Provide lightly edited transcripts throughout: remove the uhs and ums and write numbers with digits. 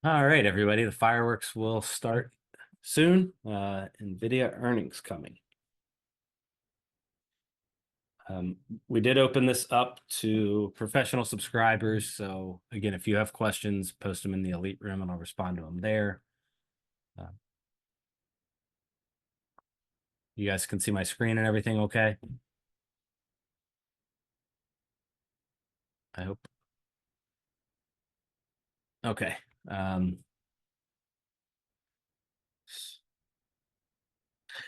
All right, everybody. The fireworks will start soon. NVIDIA earnings coming. Um, we did open this up to professional subscribers. So again, if you have questions, post them in the elite room and I'll respond to them there. Uh, you guys can see my screen and everything okay? I hope. Okay.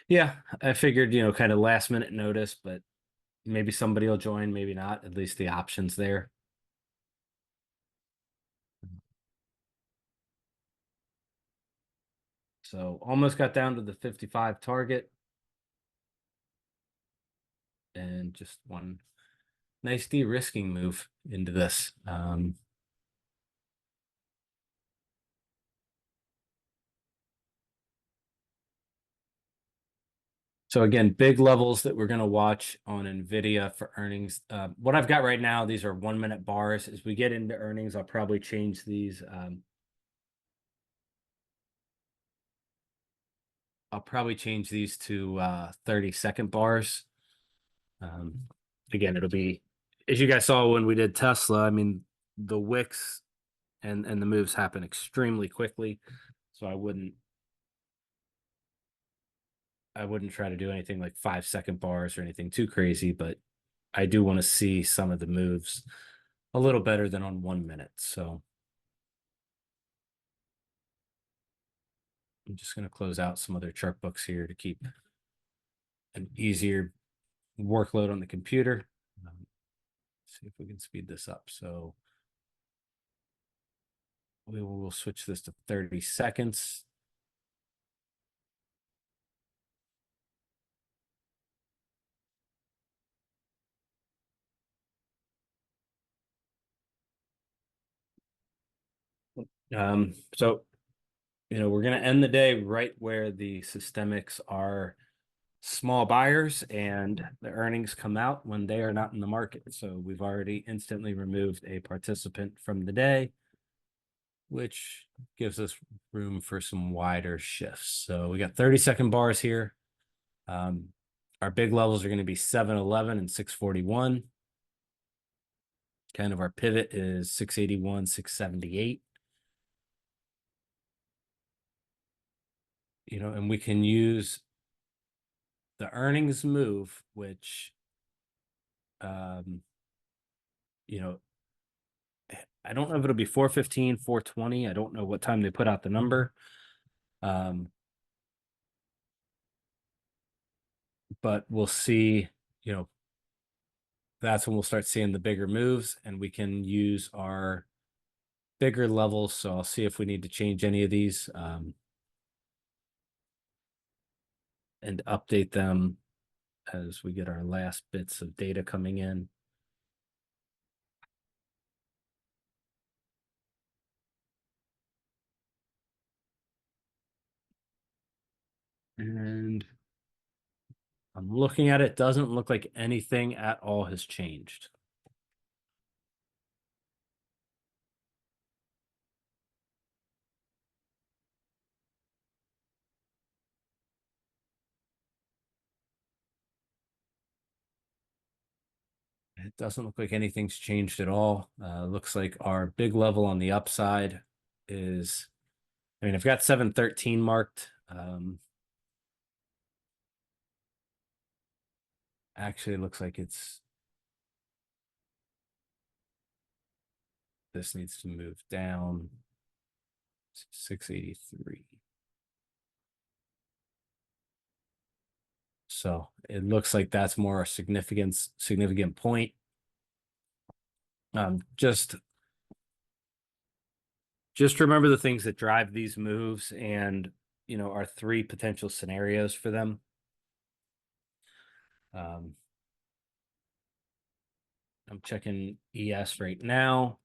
Yeah, I figured, kind of last minute notice, but maybe somebody will join, maybe not. At least the options there. So almost got down to the 55 target and just one nice de-risking move into this. So again, big levels that we're going to watch on NVIDIA for earnings. What I've got right now, these are 1 minute bars. As we get into earnings, I'll probably change these. I'll probably change these to 30-second bars. Um, Again, it'll be, as you guys saw when we did Tesla, I mean, the wicks and the moves happen extremely quickly. So I wouldn't try to do anything like 5-second bars or anything too crazy, but I do want to see some of the moves a little better than on 1 minute. So I'm just going to close out some other chart books here to keep an easier workload on the computer. See if we can speed this up. So we will switch this to 30 seconds. So we're going to end the day right where the systemics are small buyers and the earnings come out when they are not in the market. So we've already instantly removed a participant from the day, which gives us room for some wider shifts. So we got 30-second bars here. Our big levels are going to be 711 and 641. Kind of our pivot is 681, 678. And we can use the earnings move, which, um, you know, I don't know if it'll be 415, 420. I don't know what time they put out the number. Um, but we'll see, you know, that's when we'll start seeing the bigger moves and we can use our bigger levels. So I'll see if we need to change any of these and update them as we get our last bits of data coming in. And I'm looking at it, doesn't look like anything at all has changed. It doesn't look like anything's changed at all. Looks like our big level on the upside is, I mean, I've got 713 marked. Actually, it looks like this needs to move down 683. So it looks like that's more a significant point. Just remember the things that drive these moves and our three potential scenarios for them. Um, I'm checking ES right now.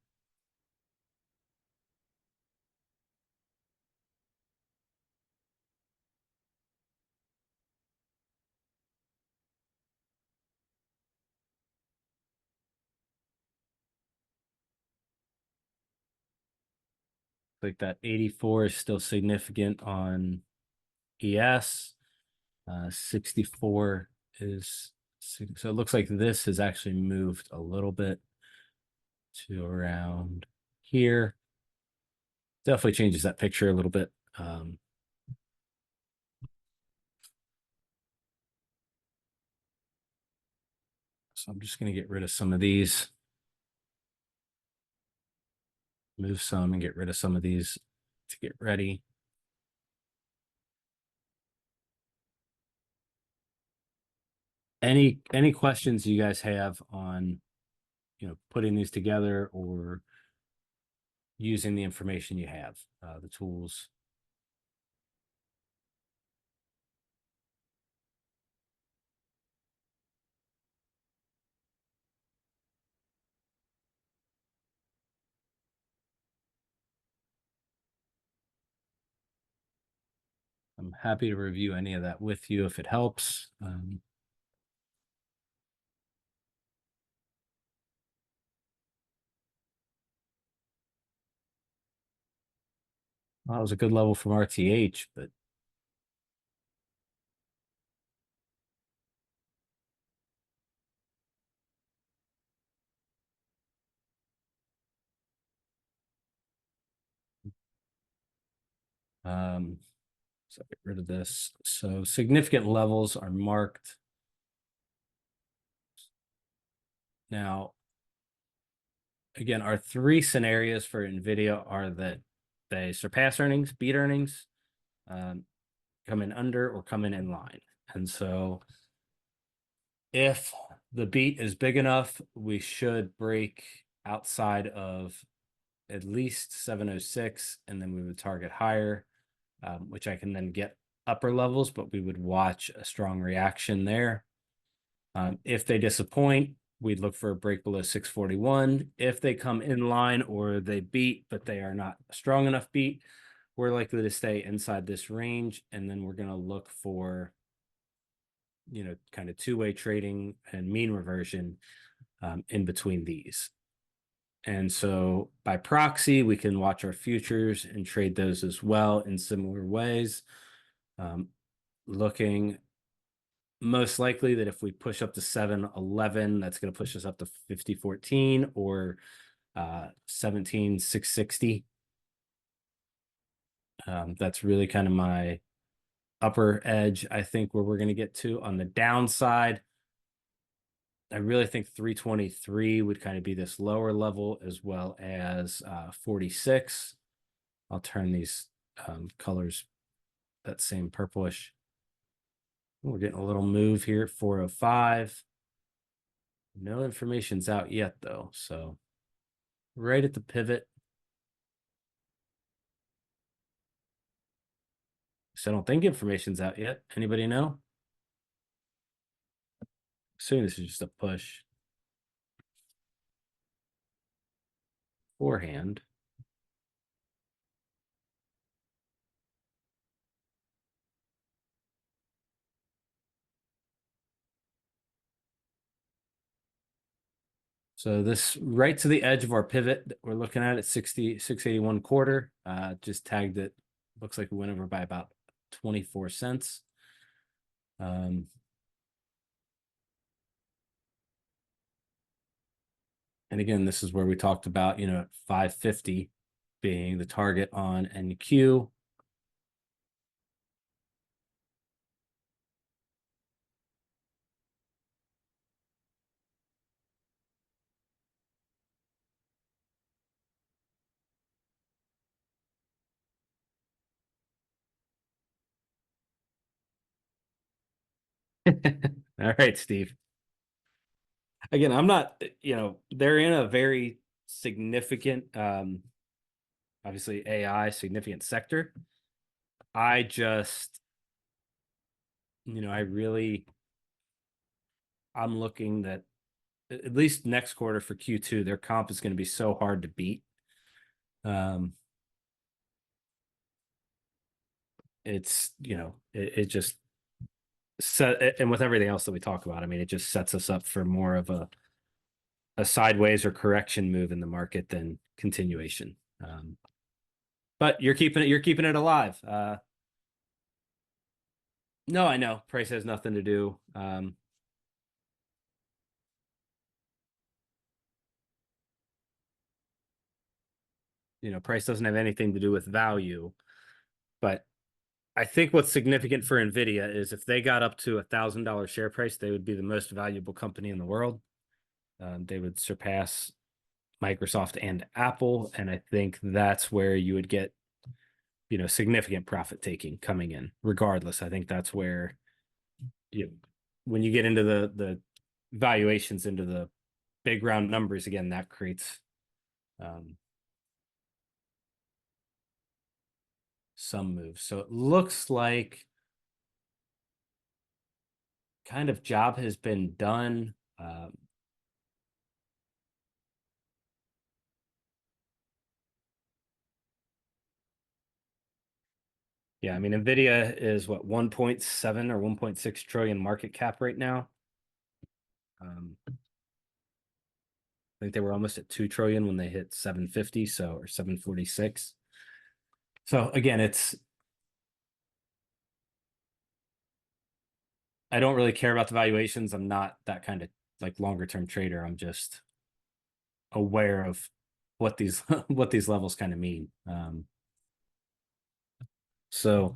like that 84 is still significant on ES. 64 is, so it looks like this has actually moved a little bit to around here. Definitely changes that picture a little bit. So I'm just going to get rid of some of these, move some and get rid of some of these to get ready. Any questions you guys have on, putting these together or using the information you have, the tools? I'm happy to review any of that with you if it helps. Well, that was a good level from RTH, but um, so get rid of this. So significant levels are marked. Now, again, our three scenarios for NVIDIA are that they surpass earnings, beat earnings, um, come in under, or come in line. And so if the beat is big enough, we should break outside of at least 706, and then we would target higher, which I can then get upper levels, but we would watch a strong reaction there. If they disappoint, we'd look for a break below 641. If they come in line or they beat, but they are not a strong enough beat, we're likely to stay inside this range. And then we're going to look for, kind of two-way trading and mean reversion in between these. And so by proxy, we can watch our futures and trade those as well in similar ways. Looking most likely that if we push up to 711, that's going to push us up to 5014 or 17660. That's really kind of my upper edge, I think, where we're going to get to. On the downside, I really think 323 would kind of be this lower level, as well as 46. I'll turn these colors that same purplish. We're getting a little move here at 405. No information's out yet, though. So right at the pivot. So I don't think information's out yet. Anybody know? Assuming this is just a push. Forehand. So this right to the edge of our pivot that we're looking at 681 quarter. Just tagged it. Looks like we went over by about 24 cents. And again, this is where we talked about, 550 being the target on NQ. All right, Steve. Again, I'm not, they're in a very significant, obviously AI significant sector. I just, I really, I'm looking that at least next quarter for Q2, their comp is going to be so hard to beat. Um, it's, it just set, and with everything else that we talk about, I mean, it just sets us up for more of a sideways or correction move in the market than continuation. but you're keeping it alive. No, I know price has nothing to do. Price doesn't have anything to do with value, but I think what's significant for NVIDIA is if they got up to $1,000 share price, they would be the most valuable company in the world. They would surpass Microsoft and Apple, and I think that's where you would get, significant profit taking coming in. Regardless, I think that's where you, when you get into the valuations, into the big round numbers again, that creates um, some moves. So it looks like kind of job has been done. Yeah, I mean, NVIDIA is what, 1.7 or 1.6 trillion market cap right now. I think they were almost at 2 trillion when they hit 750, so, or 746. So again, I don't really care about the valuations. I'm not that kind of like longer term trader. I'm just aware of what these what these levels kind of mean. So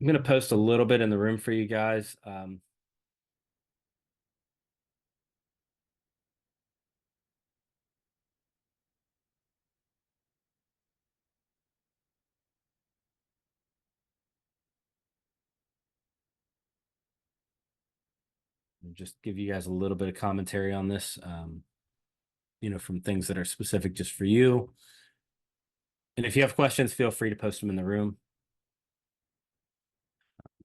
I'm going to post a little bit in the room for you guys. Just give you guys a little bit of commentary on this, from things that are specific just for you. And if you have questions, feel free to post them in the room.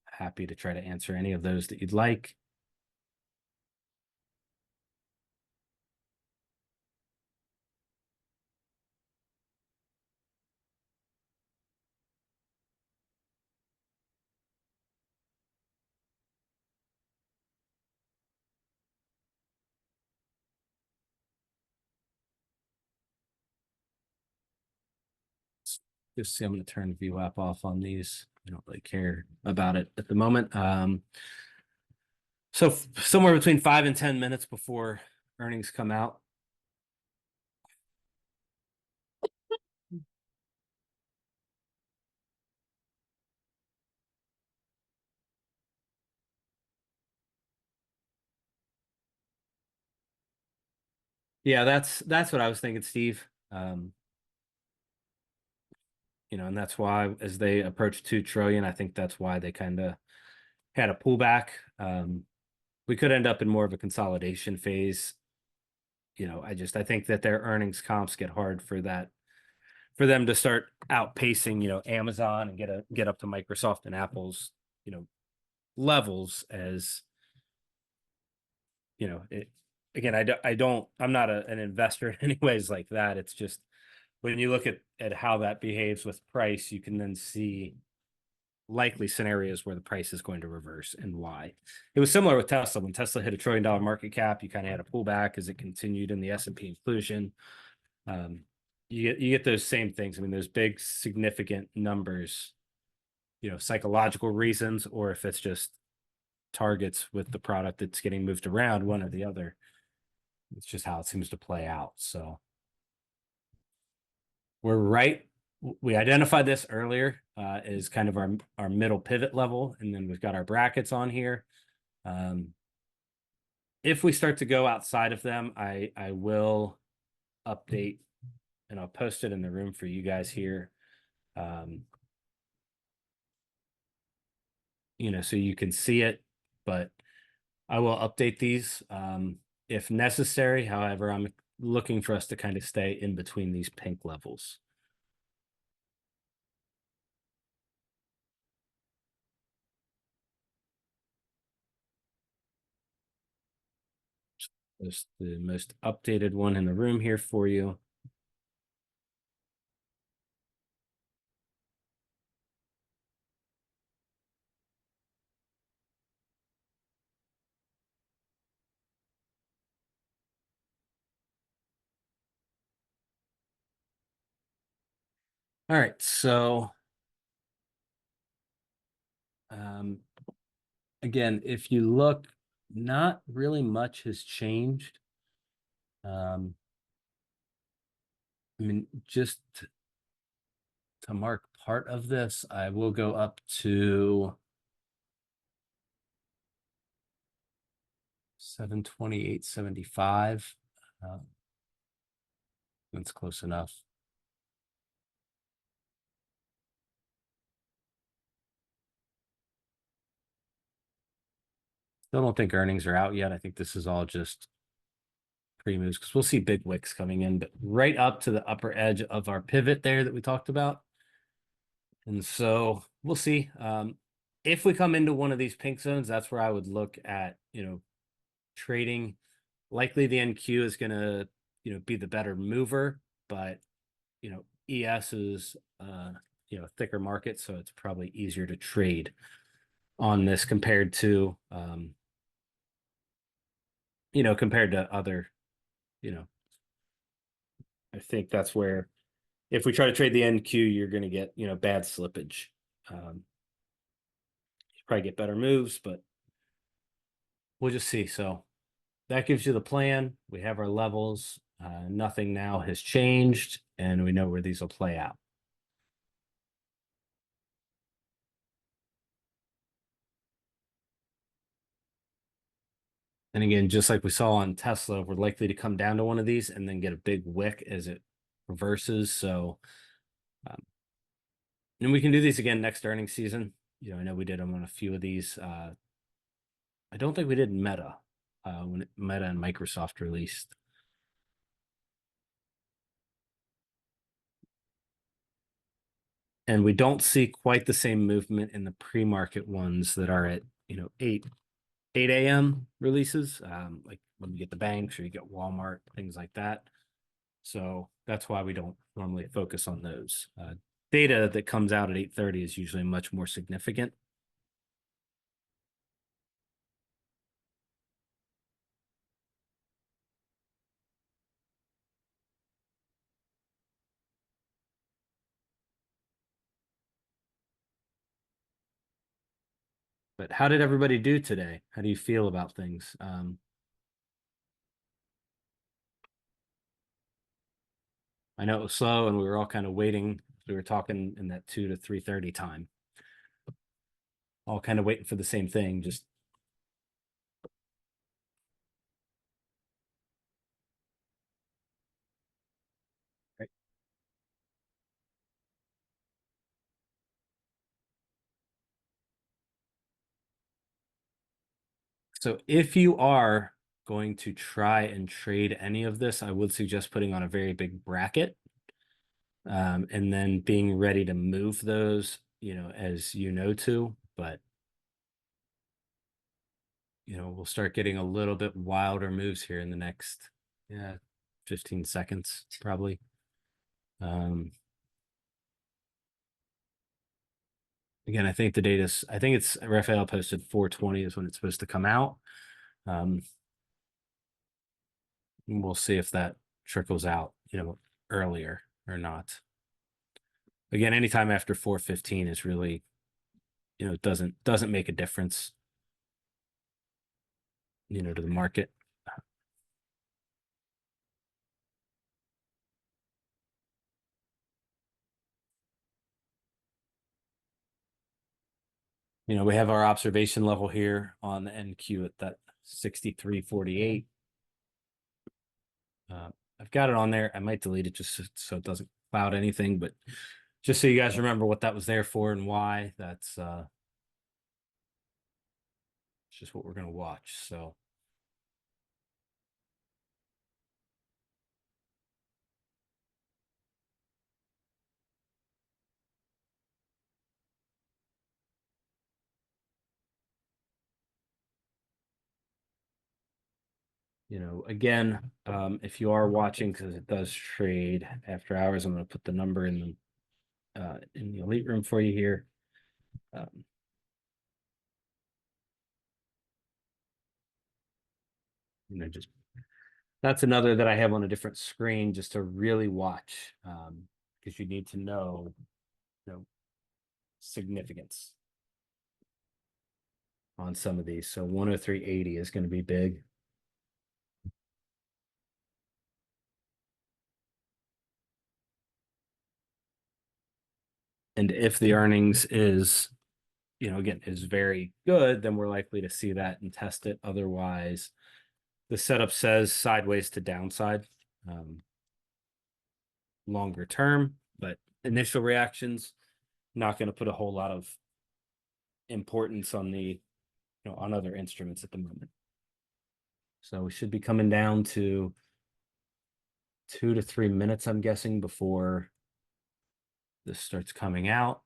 Happy to try to answer any of those that you'd like. Just see, I'm going to turn view app off on these. I don't really care about it at the moment. So somewhere between 5 and 10 minutes before earnings come out. Yeah, that's what I was thinking, Steve. And that's why as they approach 2 trillion, I think that's why they kind of had a pullback. We could end up in more of a consolidation phase. I think that their earnings comps get hard for them to start outpacing, Amazon and get up to Microsoft and Apple's, levels as, it again, I'm not an investor in any ways like that. It's just when you look at how that behaves with price, you can then see likely scenarios where the price is going to reverse and why. It was similar with Tesla. When Tesla hit $1 trillion market cap, you kind of had a pullback as it continued in the S&P inclusion. You get those same things. I mean, those big significant numbers, psychological reasons, or if it's just targets with the product that's getting moved around, one or the other. It's just how it seems to play out. So we're right. We identified this earlier as kind of our middle pivot level, and then we've got our brackets on here. If we start to go outside of them, I will update and I'll post it in the room for you guys here. So you can see it, but I will update these if necessary. However, I'm looking for us to kind of stay in between these pink levels. There's the most updated one in the room here for you. All right, so um, again, if you look, not really much has changed. Um, I mean, just to mark part of this, I will go up to 728.75. Uh, that's close enough. Still don't think earnings are out yet. I think this is all just pre-moves because we'll see big wicks coming in, but right up to the upper edge of our pivot there that we talked about. And so we'll see. If we come into one of these pink zones, that's where I would look at, trading. Likely the NQ is going to, be the better mover, but, ES is, thicker market. So it's probably easier to trade on this compared to other, you know, I think that's where if we try to trade the NQ, you're going to get, bad slippage. You probably get better moves, but we'll just see. So that gives you the plan. We have our levels. Nothing now has changed, and we know where these will play out. And again, just like we saw on Tesla, we're likely to come down to one of these and then get a big wick as it reverses. So, um, and we can do these again next earnings season. I know we did them on a few of these. I don't think we did Meta when Meta and Microsoft released. And we don't see quite the same movement in the pre-market ones that are at, 8 a.m. releases, like when you get the banks or you get Walmart, things like that. So that's why we don't normally focus on those. Data that comes out at 8:30 is usually much more significant. But how did everybody do today? How do you feel about things? I know it was slow and we were all kind of waiting. We were talking in that 2 to 3:30 time, all kind of waiting for the same thing. Just right. So if you are going to try and trade any of this, I would suggest putting on a very big bracket, and then being ready to move those, as you know to. But, we'll start getting a little bit wilder moves here in the next, yeah, 15 seconds, probably. Again, I think it's Raphael posted 420 is when it's supposed to come out. Um, we'll see if that trickles out, earlier or not. Again, anytime after 4:15 is really, doesn't make a difference, to the market. We have our observation level here on the NQ at that 63.48. I've got it on there. I might delete it just so it doesn't cloud anything, but just so you guys remember what that was there for and why. That's just what we're going to watch. So, again, if you are watching, because it does trade after hours, I'm going to put the number in the elite room for you here. Um, just that's another that I have on a different screen just to really watch. because you need to know, significance on some of these. So 103.80 is going to be big. And if the earnings is, again, is very good, then we're likely to see that and test it. Otherwise, the setup says sideways to downside, longer term, but initial reactions, not going to put a whole lot of importance on on other instruments at the moment. So we should be coming down to 2 to 3 minutes, I'm guessing, before this starts coming out.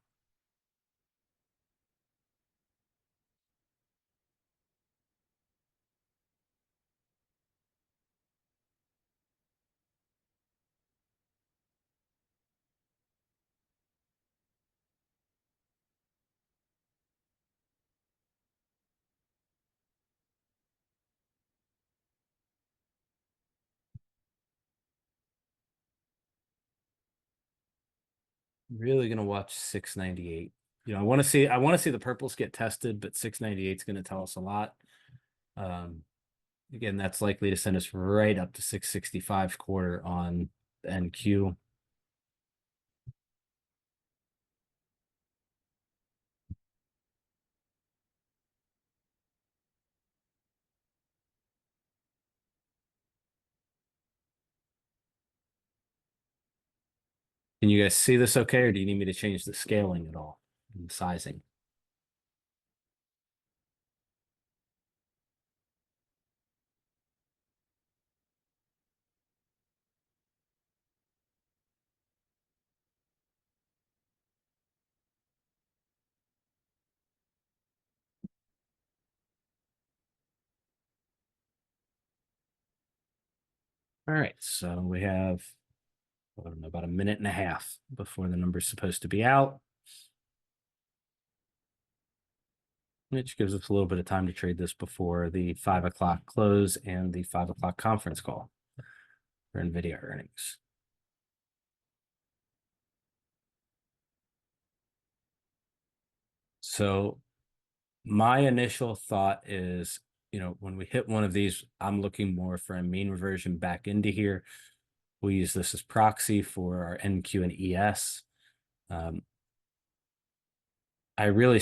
Really gonna watch 698. I want to see the purples get tested, but 698 is gonna tell us a lot. Um, Again, that's likely to send us right up to 665 quarter on the NQ. Can you guys see this okay, or do you need me to change the scaling at all and the sizing? All right, so we have, I don't know, about a minute and a half before the number's supposed to be out, which gives us a little bit of time to trade this before the 5 o'clock close and the 5 o'clock conference call for NVIDIA earnings. So my initial thought is, when we hit one of these, I'm looking more for a mean reversion back into here. We'll use this as proxy for our NQ and ES. I really,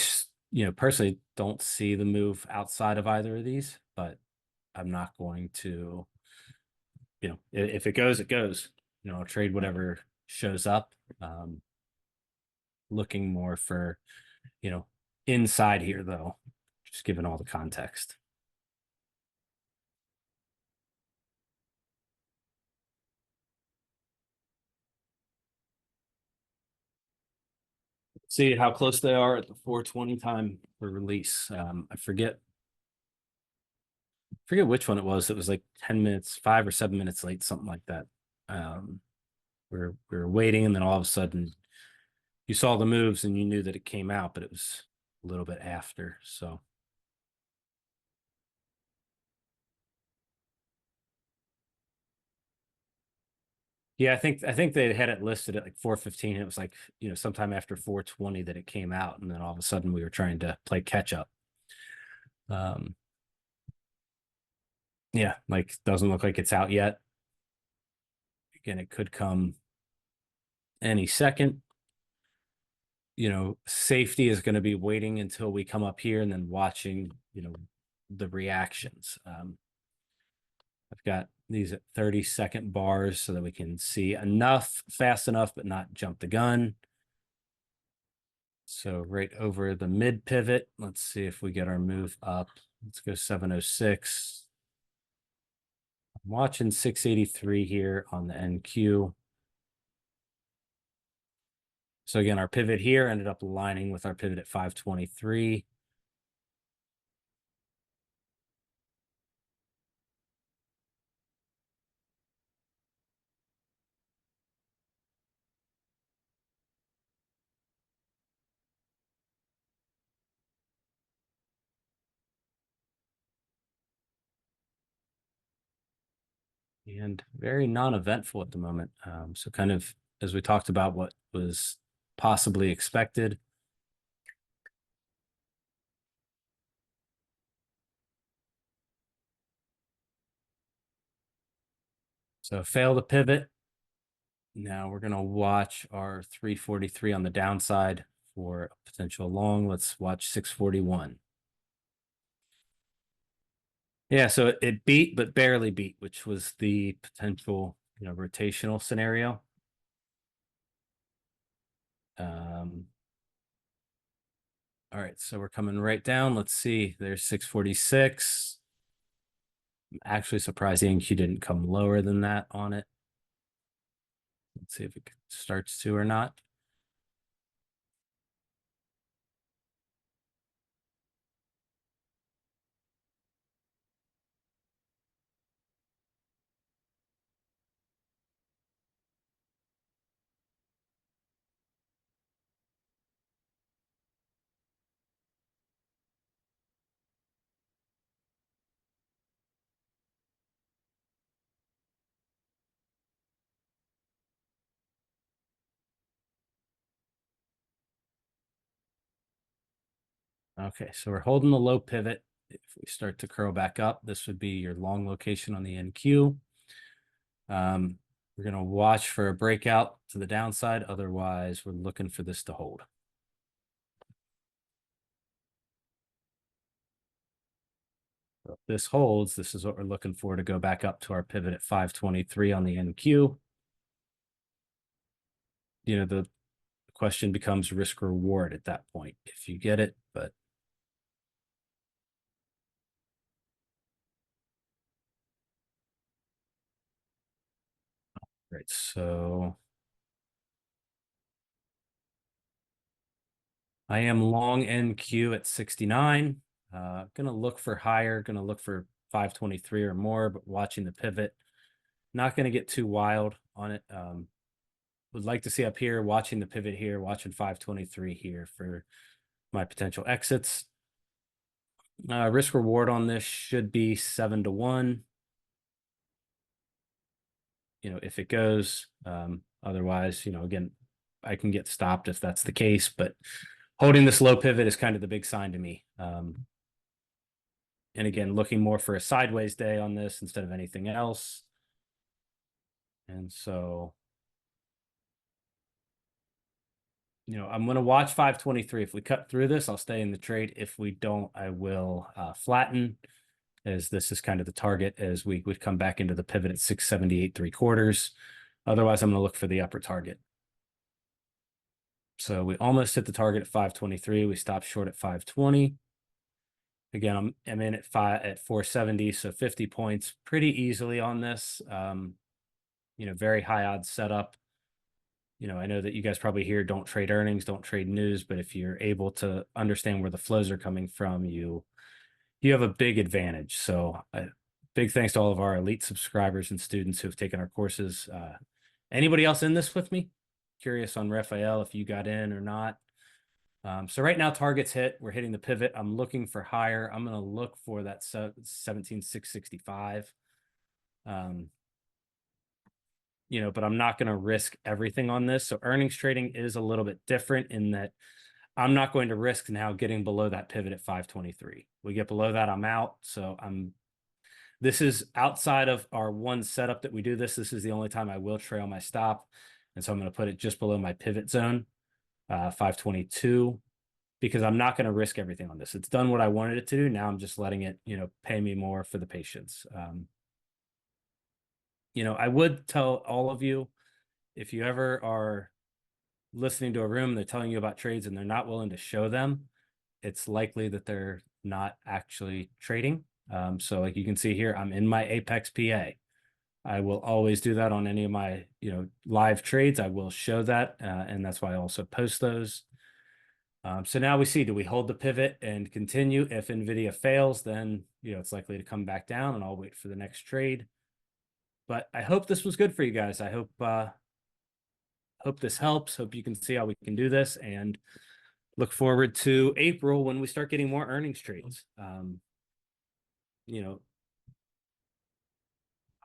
personally don't see the move outside of either of these, but I'm not going to, if it goes, it goes. I'll trade whatever shows up. Looking more for, inside here though, just given all the context. See how close they are at the 420 time for release. I forget which one it was. It was like 10 minutes, 5 or 7 minutes late, something like that. Um, we were waiting, and then all of a sudden you saw the moves and you knew that it came out, but it was a little bit after. So yeah, I think they had it listed at like 4:15. It was like, sometime after 4:20 that it came out, and then all of a sudden we were trying to play catch up. Um, yeah, like doesn't look like it's out yet. Again, it could come any second. Safety is going to be waiting until we come up here and then watching, the reactions. I've got these at 30-second bars so that we can see enough, fast enough, but not jump the gun. So right over the mid pivot, let's see if we get our move up. Let's go 706. I'm watching 683 here on the NQ. So again, our pivot here ended up aligning with our pivot at 523. And very non-eventful at the moment. So kind of as we talked about what was possibly expected. So fail to pivot. Now we're going to watch our 343 on the downside for a potential long. Let's watch 641. Yeah, so it beat, but barely beat, which was the potential, rotational scenario. Um, all right, so we're coming right down. Let's see. There's 646. I'm actually surprised the NQ didn't come lower than that on it. Let's see if it starts to or not. Okay, so we're holding the low pivot. If we start to curl back up, this would be your long location on the NQ. We're going to watch for a breakout to the downside. Otherwise, we're looking for this to hold. So if this holds, this is what we're looking for to go back up to our pivot at 523 on the NQ. The question becomes risk reward at that point if you get it, but right. So I am long NQ at 69. Gonna look for higher, gonna look for 523 or more, but watching the pivot. Not gonna get too wild on it. Would like to see up here, watching the pivot here, watching 523 here for my potential exits. Risk reward on this should be 7-1. If it goes, otherwise, again, I can get stopped if that's the case, but holding this low pivot is kind of the big sign to me. And again, looking more for a sideways day on this instead of anything else. And so, I'm going to watch 523. If we cut through this, I'll stay in the trade. If we don't, I will flatten, as this is kind of the target as we would come back into the pivot at 678.75. Otherwise, I'm going to look for the upper target. So we almost hit the target at 523. We stopped short at 520. Again, I'm in at 470, so 50 points pretty easily on this. Very high odds setup. I know that you guys probably hear don't trade earnings, don't trade news, but if you're able to understand where the flows are coming from, you have a big advantage. So big thanks to all of our elite subscribers and students who have taken our courses. Anybody else in this with me? Curious on Raphael if you got in or not. So right now targets hit. We're hitting the pivot. I'm looking for higher. I'm going to look for that 17,665. But I'm not going to risk everything on this. So earnings trading is a little bit different in that I'm not going to risk now getting below that pivot at 523. We get below that, I'm out. So this is outside of our one setup that we do this. This is the only time I will trail my stop. And so I'm going to put it just below my pivot zone, 522, because I'm not going to risk everything on this. It's done what I wanted it to do. Now I'm just letting it, pay me more for the patience. I would tell all of you, if you ever are listening to a room, they're telling you about trades and they're not willing to show them, it's likely that they're not actually trading. So like you can see here, I'm in my Apex PA. I will always do that on any of my, live trades. I will show that. And that's why I also post those. So now we see, do we hold the pivot and continue? If NVIDIA fails, then, it's likely to come back down and I'll wait for the next trade. But I hope this was good for you guys. I hope this helps. Hope you can see how we can do this and look forward to April when we start getting more earnings trades. You know,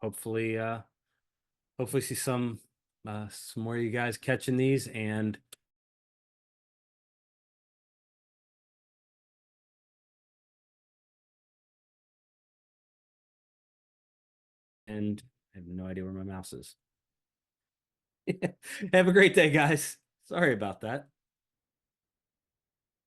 hopefully see some some more of you guys catching these, and I have no idea where my mouse is. Have a great day, guys. Sorry about that.